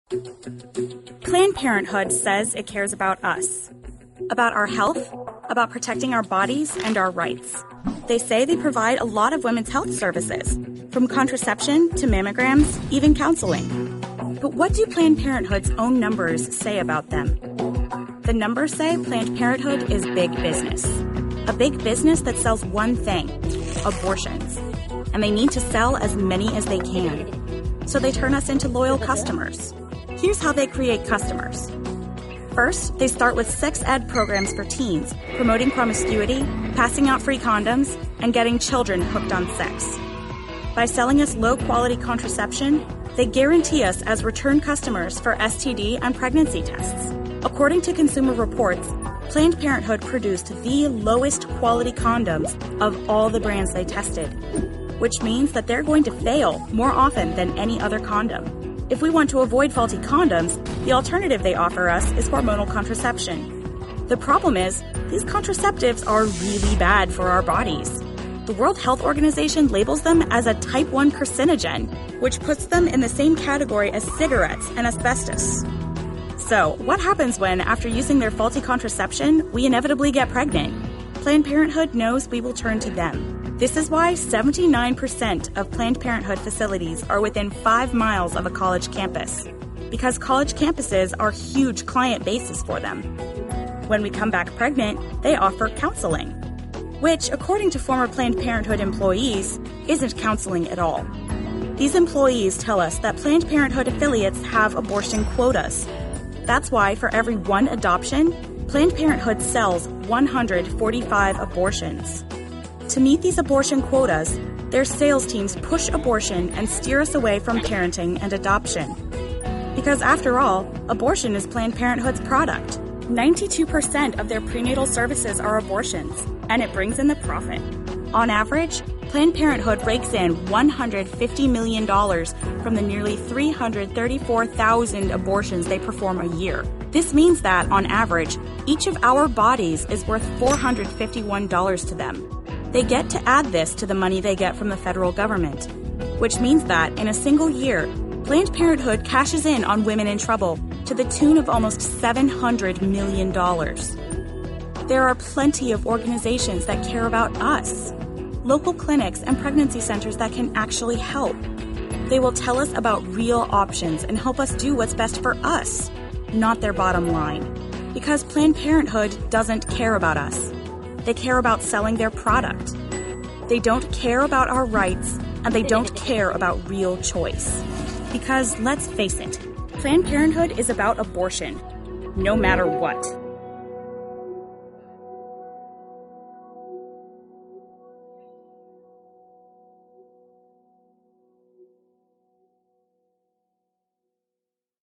Planned Parenthood says it cares about us, about our health, about protecting our bodies and our rights. They say they provide a lot of women's health services, from contraception to mammograms, even counseling. But what do Planned Parenthood's own numbers say about them? The numbers say Planned Parenthood is big business. A big business that sells one thing, abortions. And they need to sell as many as they can. So they turn us into loyal customers. Here's how they create customers. First, they start with sex ed programs for teens, promoting promiscuity, passing out free condoms, and getting children hooked on sex. By selling us low-quality contraception, they guarantee us as return customers for STD and pregnancy tests. According to Consumer Reports, Planned Parenthood produced the lowest quality condoms of all the brands they tested, which means that they're going to fail more often than any other condom. If we want to avoid faulty condoms, the alternative they offer us is hormonal contraception. The problem is, these contraceptives are really bad for our bodies. The World Health Organization labels them as a type 1 carcinogen, which puts them in the same category as cigarettes and asbestos. So, what happens when, after using their faulty contraception, we inevitably get pregnant? Planned Parenthood knows we will turn to them. This is why 79% of Planned Parenthood facilities are within 5 miles of a college campus, because college campuses are huge client bases for them. When we come back pregnant, they offer counseling, which, according to former Planned Parenthood employees, isn't counseling at all. These employees tell us that Planned Parenthood affiliates have abortion quotas. That's why for every one adoption, Planned Parenthood sells 145 abortions. To meet these abortion quotas, their sales teams push abortion and steer us away from parenting and adoption. Because after all, abortion is Planned Parenthood's product. 92% of their prenatal services are abortions, and it brings in the profit. On average, Planned Parenthood rakes in $150 million from the nearly 334,000 abortions they perform a year. This means that, on average, each of our bodies is worth $451 to them. They get to add this to the money they get from the federal government, which means that, in a single year, Planned Parenthood cashes in on women in trouble to the tune of almost $700 million. There are plenty of organizations that care about us, local clinics and pregnancy centers that can actually help. They will tell us about real options and help us do what's best for us, not their bottom line. Because Planned Parenthood doesn't care about us. They care about selling their product. They don't care about our rights, and they don't care about real choice. Because, let's face it, Planned Parenthood is about abortion, no matter what.